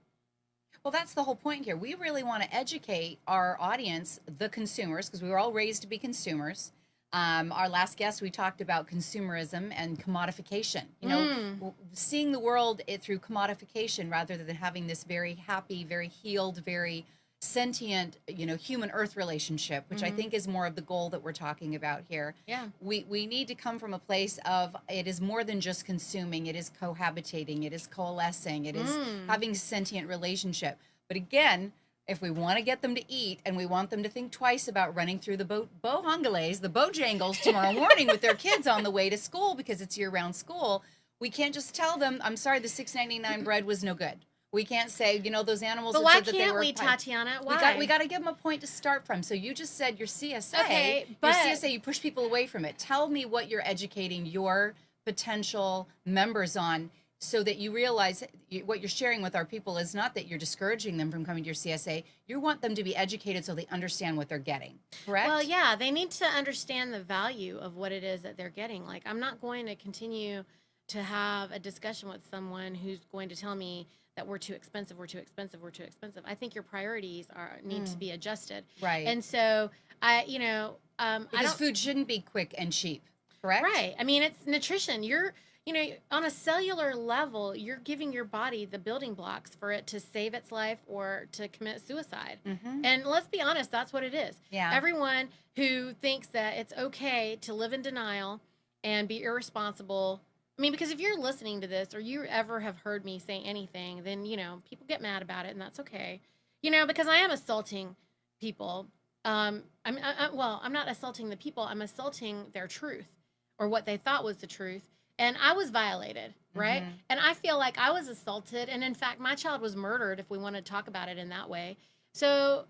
Well, that's the whole point here. We really want to educate our audience, the consumers, because we were all raised to be consumers. Our last guest, we talked about consumerism and commodification. You know, seeing the world through commodification rather than having this very happy, very healed, very sentient, you know, human earth relationship, which I think is more of the goal that we're talking about here. Yeah. We need to come from a place of, it is more than just consuming, it is cohabitating, it is coalescing, it is having a sentient relationship. But again, if we want to get them to eat and we want them to think twice about running through the Bojangles, the Bojangles tomorrow morning with their kids on the way to school because it's year-round school, we can't just tell them, I'm sorry, the $6.99 bread was no good. We can't say, you know, those animals. But that why said that can't they were we, Tatiana? Why? We got to give them a point to start from. So you just said your CSA. Okay, your but CSA, you push people away from it. Tell me what you're educating your potential members on, so that you realize what you're sharing with our people is not that you're discouraging them from coming to your CSA. You want them to be educated so they understand what they're getting. Correct? Well, yeah, they need to understand the value of what it is that they're getting. Like, I'm not going to continue to have a discussion with someone who's going to tell me that we're too expensive, we're too expensive, we're too expensive. I think your priorities need to be adjusted. Right. And so because food shouldn't be quick and cheap. Correct? Right. I mean, it's nutrition. You're on a cellular level, you're giving your body the building blocks for it to save its life or to commit suicide. And let's be honest, that's what it is. Yeah. Everyone who thinks that it's okay to live in denial and be irresponsible. I mean, because if you're listening to this or you ever have heard me say anything, then, you know, people get mad about it, and that's okay. You know, because I am assaulting people. I'm not assaulting the people. I'm assaulting their truth or what they thought was the truth. And I was violated, right? And I feel like I was assaulted. And in fact, my child was murdered, if we want to talk about it in that way. So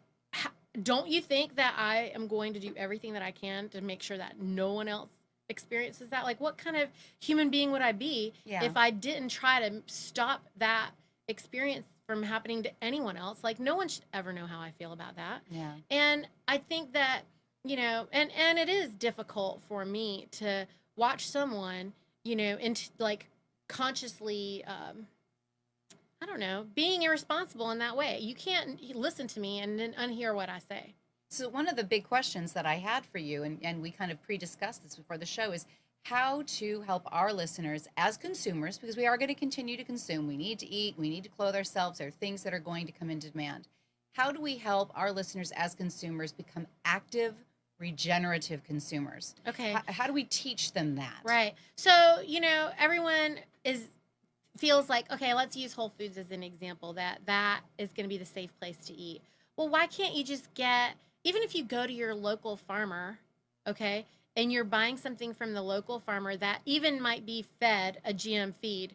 don't you think that I am going to do everything that I can to make sure that no one else experiences that? Like, what kind of human being would I be if I didn't try to stop that experience from happening to anyone else? Like, no one should ever know how I feel about that. Yeah. And I think that, you know, and it is difficult for me to watch someone, you know, into like consciously, I don't know, being irresponsible in that way. You can't listen to me and then unhear what I say. So one of the big questions that I had for you, and we kind of pre-discussed this before the show, is how to help our listeners as consumers, because we are going to continue to consume. We need to eat. We need to clothe ourselves. There are things that are going to come into demand. How do we help our listeners as consumers become active, regenerative consumers? Okay. How do we teach them that? Right. So, you know, everyone feels like, okay, let's use Whole Foods as an example, that is going to be the safe place to eat. Well, why can't you just even if you go to your local farmer, okay, and you're buying something from the local farmer that even might be fed a GM feed,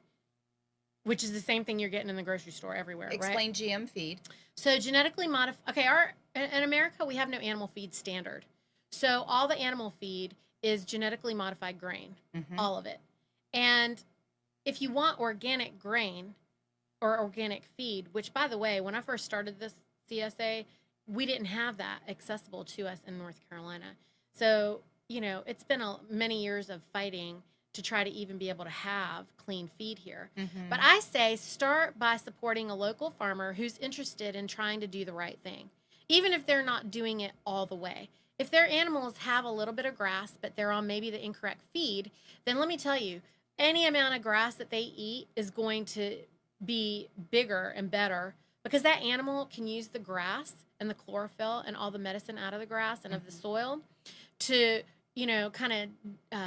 which is the same thing you're getting in the grocery store everywhere, Explain right? GM feed. So genetically modified, okay, in America, we have no animal feed standard. So all the animal feed is genetically modified grain, all of it. And if you want organic grain or organic feed, which, by the way, when I first started this CSA, we didn't have that accessible to us in North Carolina. So, you know, it's been many years of fighting to try to even be able to have clean feed here. But I say start by supporting a local farmer who's interested in trying to do the right thing, even if they're not doing it all the way. If their animals have a little bit of grass, but they're on maybe the incorrect feed, then let me tell you, any amount of grass that they eat is going to be bigger and better, because that animal can use the grass and the chlorophyll and all the medicine out of the grass and of the soil to, you know, kind of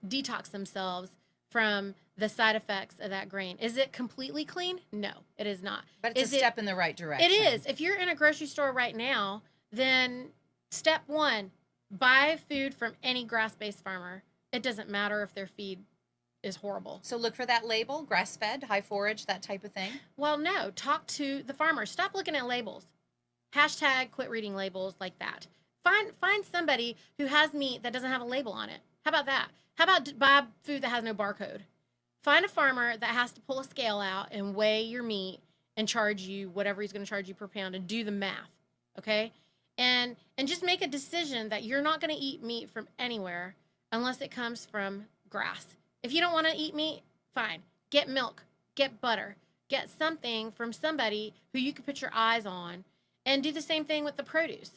detox themselves from the side effects of that grain. Is it completely clean? No, it is not. But it's a step in the right direction. It is. If you're in a grocery store right now, then step one, buy food from any grass-based farmer. It doesn't matter if their feed is horrible. So look for that label, grass-fed, high forage, that type of thing? Well, no. Talk to the farmer. Stop looking at labels. Hashtag quit reading labels like that. Find somebody who has meat that doesn't have a label on it. How about that? How about buy food that has no barcode? Find a farmer that has to pull a scale out and weigh your meat and charge you whatever he's going to charge you per pound, and do the math, okay? And just make a decision that you're not going to eat meat from anywhere unless it comes from grass. If you don't want to eat meat, fine. Get milk, get butter, get something from somebody who you can put your eyes on, and do the same thing with the produce.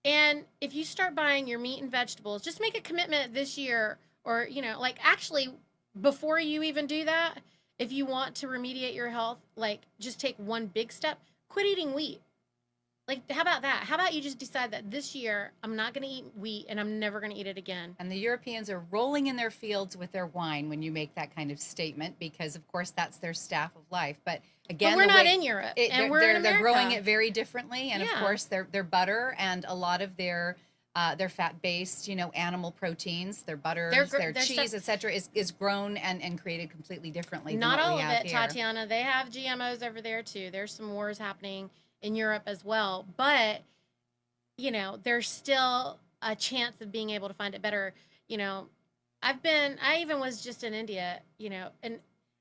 And if you start buying your meat and vegetables, just make a commitment this year, or, you know, like, actually, before you even do that, if you want to remediate your health, like, just take one big step. Quit eating wheat. Like, how about that? How about you just decide that this year I'm not going to eat wheat and I'm never going to eat it again? And the Europeans are rolling in their fields with their wine when you make that kind of statement, because, of course, that's their staff of life. But again, we're not in Europe, and we're in America. They're growing it very differently, and of course, their butter and a lot of their fat-based, you know, animal proteins, their butters, their cheese, etc., is grown and created completely differently. Not all of it, Tatiana. They have GMOs over there too. There's some wars happening in Europe as well, but, you know, there's still a chance of being able to find it better. You know, I even was just in India, you know, and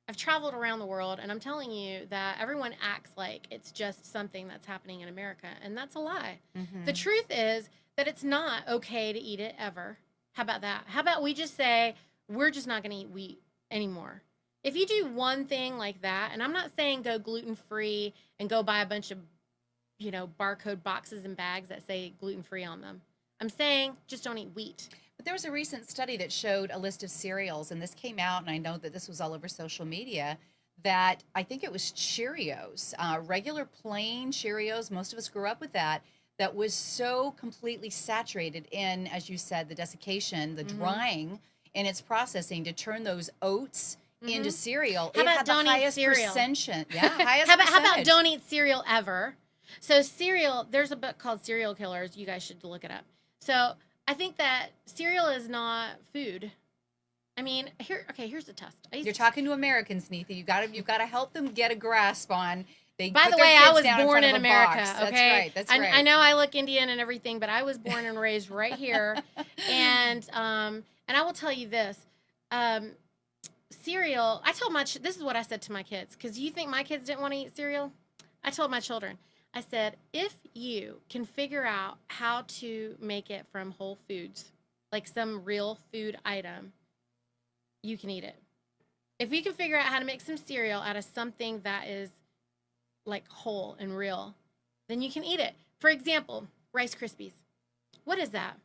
I've traveled around the world, and I'm telling you that everyone acts like it's just something that's happening in America, and that's a lie. Mm-hmm. The truth is that it's not okay to eat it ever. How about that? How about we just say, we're just not going to eat wheat anymore? If you do one thing like that, and I'm not saying go gluten-free and go buy a bunch of, you know, barcode boxes and bags that say gluten-free on them. I'm saying just don't eat wheat. But there was a recent study that showed a list of cereals, and this came out, and I know that this was all over social media, that I think it was Cheerios, regular plain Cheerios, most of us grew up with that was so completely saturated in, as you said, the desiccation, the drying in its processing to turn those oats into cereal. How about don't eat cereal? How about don't eat cereal ever? So cereal, there's a book called Cereal Killers. You guys should look it up. So I think that cereal is not food. I mean, here's the test. You're talking to Americans, Niti. You've got to help them get a grasp on. By the way, I was born in America. Okay, that's right. I know I look Indian and everything, but I was born and raised right here. And I will tell you this. Cereal, this is what I said to my kids, because you think my kids didn't want to eat cereal? I told my children, I said, if you can figure out how to make it from whole foods, like some real food item, you can eat it. If you can figure out how to make some cereal out of something that is like whole and real, then you can eat it. For example, Rice Krispies. What is that?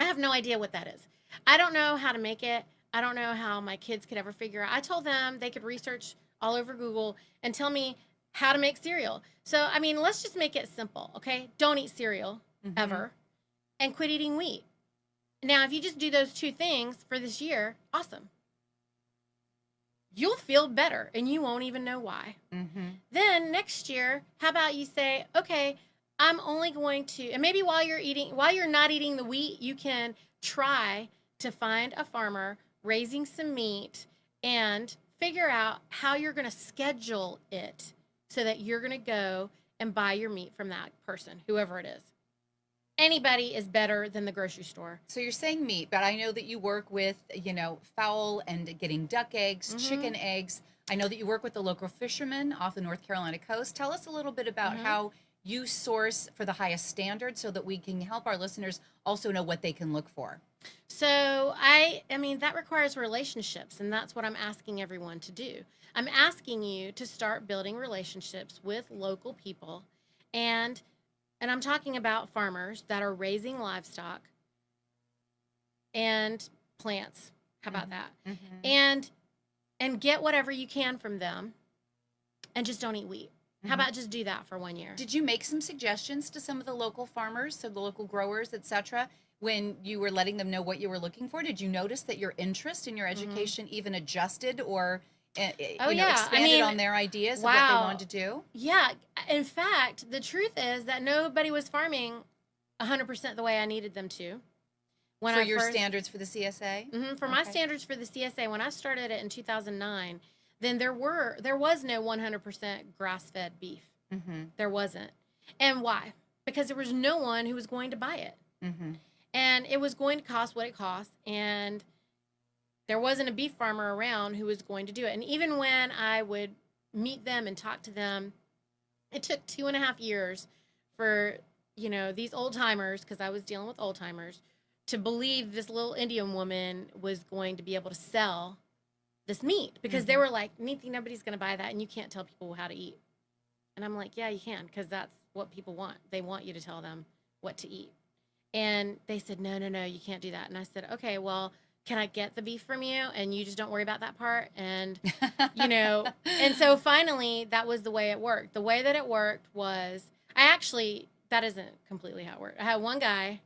I have no idea what that is. I don't know how to make it. I don't know how my kids could ever figure out. I told them they could research all over Google and tell me how to make cereal. So, I mean, let's just make it simple, okay? Don't eat cereal ever, and quit eating wheat. Now, if you just do those two things for this year, awesome. You'll feel better, and you won't even know why. Then next year, how about you say, okay, I'm only going to, and maybe while you're not eating the wheat, you can try to find a farmer raising some meat and figure out how you're going to schedule it so that you're going to go and buy your meat from that person, whoever it is. Anybody is better than the grocery store. So you're saying meat, but I know that you work with, you know, fowl and getting duck eggs, chicken eggs. I know that you work with the local fishermen off the North Carolina coast. Tell us a little bit about how you source for the highest standard so that we can help our listeners also know what they can look for. So I mean, that requires relationships, and that's what I'm asking everyone to do. I'm asking you to start building relationships with local people, and I'm talking about farmers that are raising livestock and plants. How about that? And get whatever you can from them, and just don't eat wheat. How about just do that for 1 year? Did you make some suggestions to some of the local farmers, so the local growers, etc., when you were letting them know what you were looking for? Did you notice that your interest in your education even adjusted or expanded on their ideas of what they wanted to do? Yeah. In fact, the truth is that nobody was farming 100% the way I needed them to. For your standards for the CSA? For my standards for the CSA, when I started it in 2009, then there was no 100% grass-fed beef. There wasn't. And why? Because there was no one who was going to buy it. And it was going to cost what it cost, and there wasn't a beef farmer around who was going to do it. And even when I would meet them and talk to them, it took 2.5 years for, these old timers, because I was dealing with old timers, to believe this little Indian woman was going to be able to sell this meat, because they were like, Niti, nobody's going to buy that, and you can't tell people how to eat. And I'm like, yeah, you can, because that's what people want. They want you to tell them what to eat. And they said, no, you can't do that. And I said, okay, well, can I get the beef from you? And you just don't worry about that part. And, and so finally, that was the way it worked. The way that it worked was, that isn't completely how it worked. I had one guy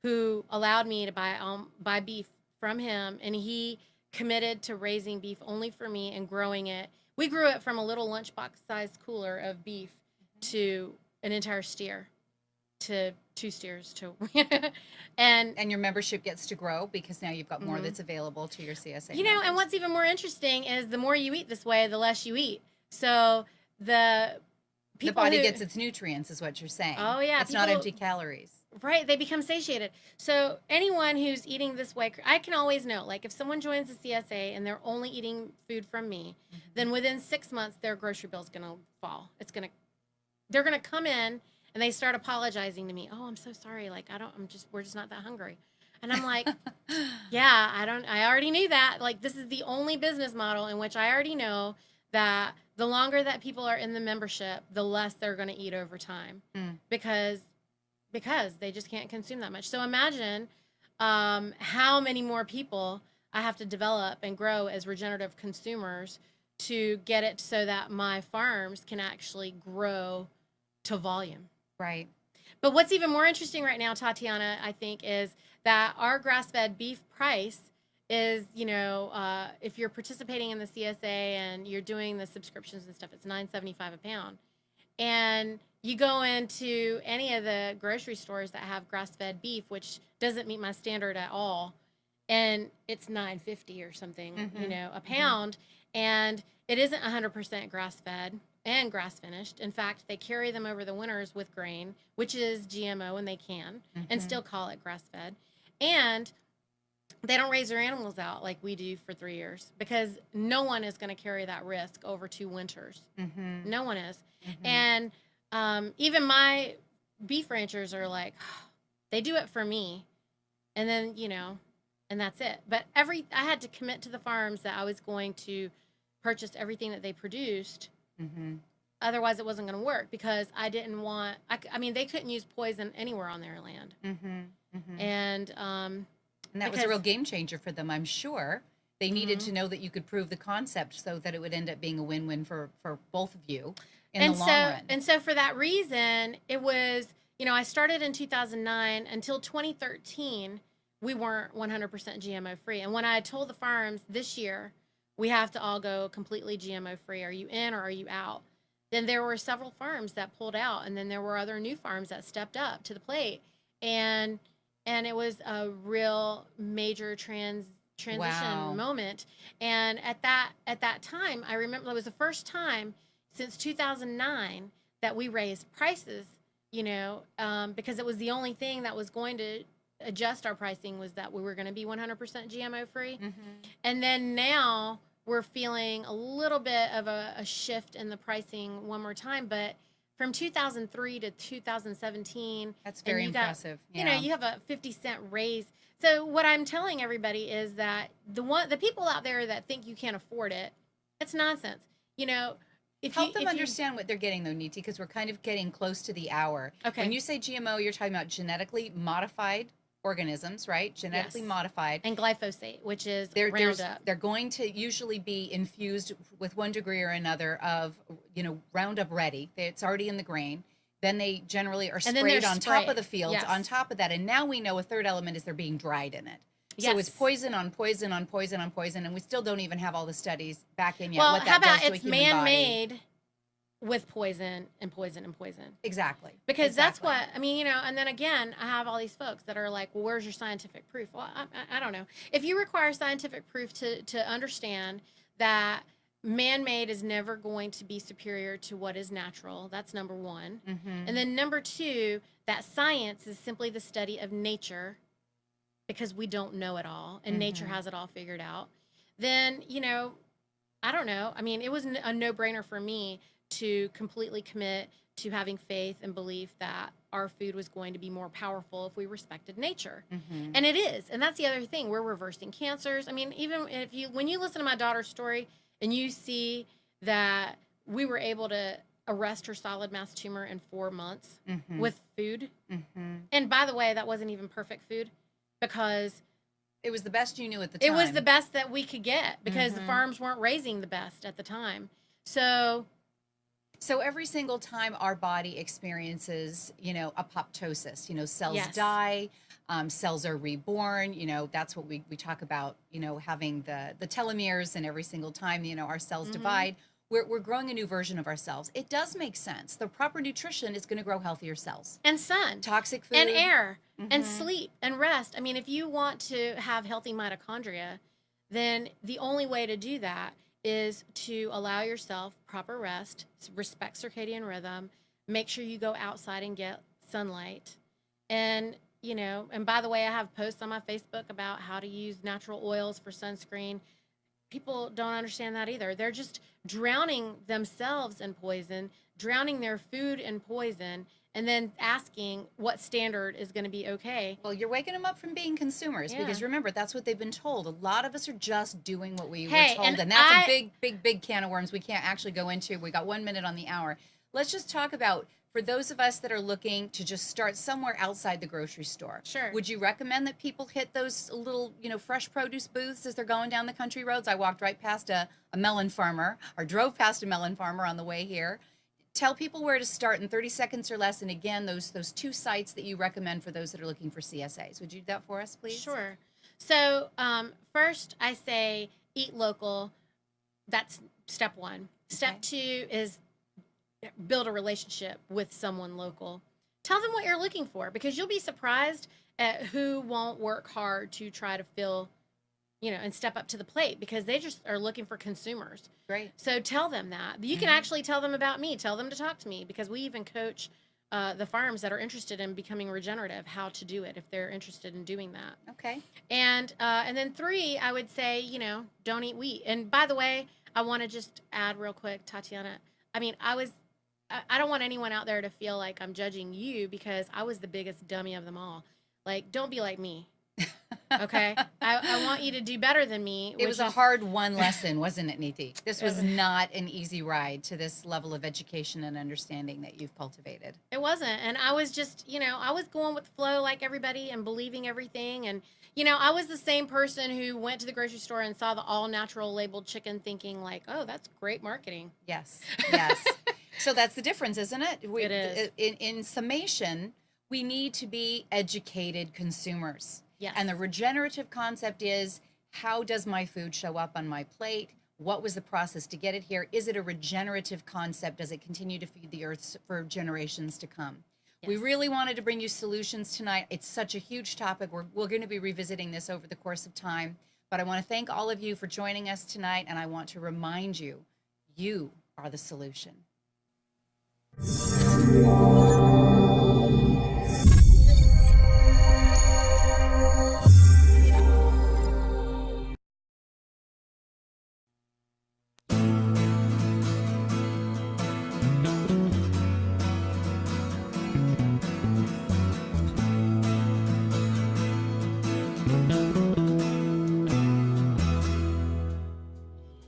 who allowed me to buy beef from him, and he committed to raising beef only for me and growing it. We grew it from a little lunchbox-sized cooler of beef to an entire steer, to 2 steers, and your membership gets to grow because now you've got more that's available to your CSA. And what's even more interesting is the more you eat this way, the less you eat. So the body gets its nutrients, is what you're saying. Oh yeah, it's not empty calories. Right, they become satiated. So anyone who's eating this way, I can always know, like if someone joins the CSA and they're only eating food from me, then within 6 months their grocery bill's gonna fall. They're gonna come in and they start apologizing to me. Oh, I'm so sorry. Like we're just not that hungry. And I'm like, yeah, I already knew that. Like this is the only business model in which I already know that the longer that people are in the membership, the less they're going to eat over time because they just can't consume that much. So imagine how many more people I have to develop and grow as regenerative consumers to get it so that my farms can actually grow to volume. Right. But what's even more interesting right now, Tatiana, I think, is that our grass-fed beef price is, if you're participating in the CSA and you're doing the subscriptions and stuff, it's $9.75 a pound. And you go into any of the grocery stores that have grass-fed beef, which doesn't meet my standard at all, and it's $9.50 or something, a pound, and it isn't 100% grass-fed and grass-finished. In fact, they carry them over the winters with grain, which is GMO, and they can, and still call it grass-fed. And they don't raise their animals out like we do for 3 years, because no one is going to carry that risk over 2 winters. No one is. And even my beef ranchers are like, they do it for me. And then, and that's it. But I had to commit to the farms that I was going to purchase everything that they produced. Otherwise, it wasn't going to work, because I didn't want, they couldn't use poison anywhere on their land. And that was a real game changer for them, I'm sure. They needed to know that you could prove the concept so that it would end up being a win-win for both of you in the long run. And so for that reason, it was, I started in 2009 until 2013, we weren't 100% GMO free. And when I told the farms this year, we have to all go completely GMO free, are you in or are you out? Then there were several farms that pulled out, and then there were other new farms that stepped up to the plate. And it was a real major transition moment. And at that time, I remember it was the first time since 2009 that we raised prices, because it was the only thing that was going to adjust our pricing, was that we were going to be 100% GMO free. And then now we're feeling a little bit of a shift in the pricing one more time, but from 2003 to 2017, that's very impressive. You have a 50-cent raise. So what I'm telling everybody is that the people out there that think you can't afford it, it's nonsense. Help them understand what they're getting, though, Niti, because we're kind of getting close to the hour. Okay. When you say GMO, you're talking about genetically modified organisms, right? Genetically modified. And glyphosate, which is Roundup. They're going to usually be infused with one degree or another of, Roundup ready. It's already in the grain. Then they generally are sprayed on top of the fields, on top of that. And now we know a third element is they're being dried in it. So it's poison on poison on poison on poison, and we still don't even have all the studies back in yet. Well, what that how about does to it's a human man-made with poison and poison and poison? Exactly. Because that's what, and then again, I have all these folks that are like, well, where's your scientific proof? Well, I don't know. If you require scientific proof to understand that man-made is never going to be superior to what is natural, that's number one. Mm-hmm. And then number two, that science is simply the study of nature, because we don't know it all, and nature has it all figured out. Then, I don't know. It was a no-brainer for me to completely commit to having faith and belief that our food was going to be more powerful if we respected nature. Mm-hmm. And it is. And that's the other thing. We're reversing cancers. Even when you listen to my daughter's story and you see that we were able to arrest her solid mass tumor in 4 months with food. Mm-hmm. And by the way, that wasn't even perfect food, because it was the best you knew at the time. It was the best that we could get, because the farms weren't raising the best at the time. So every single time our body experiences, apoptosis, cells die, cells are reborn, that's what we talk about, having the telomeres, and every single time, our cells divide, we're growing a new version of ourselves. It does make sense. The proper nutrition is going to grow healthier cells. And sun. Toxic food. And air. And sleep. And rest. If you want to have healthy mitochondria, then the only way to do that is to allow yourself proper rest, respect circadian rhythm, make sure you go outside and get sunlight. And, and by the way, I have posts on my Facebook about how to use natural oils for sunscreen. People don't understand that either. They're just drowning themselves in poison, drowning their food in poison, and then asking what standard is going to be okay. Well, you're waking them up from being consumers, because remember, that's what they've been told. A lot of us are just doing what we were told, and that's a big can of worms we can't actually go into. We got 1 minute on the hour. Let's just talk about, for those of us that are looking to just start somewhere outside the grocery store. Sure. Would you recommend that people hit those little, fresh produce booths as they're going down the country roads? I walked right past a melon farmer, or drove past a melon farmer on the way here. Tell people where to start in 30 seconds or less. And again, those 2 sites that you recommend for those that are looking for CSAs. Would you do that for us, please? Sure. So first, I say eat local. That's step 1. Step 2 is build a relationship with someone local. Tell them what you're looking for, because you'll be surprised at who won't work hard to try to fill, and step up to the plate, because they just are looking for consumers. Great. So tell them that. You can actually tell them about me. Tell them to talk to me, because we even coach the farms that are interested in becoming regenerative how to do it if they're interested in doing that. Okay. And then 3, I would say, don't eat wheat. And by the way, I want to just add real quick, Tatiana. I don't want anyone out there to feel like I'm judging you, because I was the biggest dummy of them all. Like, don't be like me. Okay? I want you to do better than me. It was a hard one lesson, wasn't it, Niti? This was not an easy ride to this level of education and understanding that you've cultivated. It wasn't. And I was just, I was going with the flow like everybody and believing everything. And, I was the same person who went to the grocery store and saw the all-natural labeled chicken thinking like, oh, that's great marketing. Yes. So that's the difference, isn't it? It is. In summation, we need to be educated consumers. Yes. And the regenerative concept is, how does my food show up on my plate? What was the process to get it here? Is it a regenerative concept? Does it continue to feed the earth for generations to come? Yes. We really wanted to bring you solutions tonight. It's such a huge topic. We're going to be revisiting this over the course of time. But I want to thank all of you for joining us tonight. And I want to remind you, you are the solution.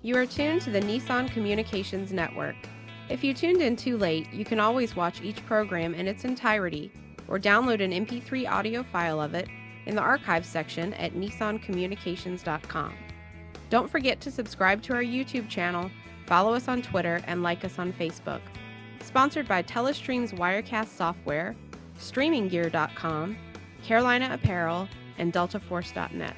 You are tuned to the Nissan Communications Network. If you tuned in too late, you can always watch each program in its entirety or download an MP3 audio file of it in the archives section at nissancommunications.com. Don't forget to subscribe to our YouTube channel, follow us on Twitter, and like us on Facebook. Sponsored by Telestream's Wirecast software, StreamingGear.com, Carolina Apparel, and DeltaForce.net.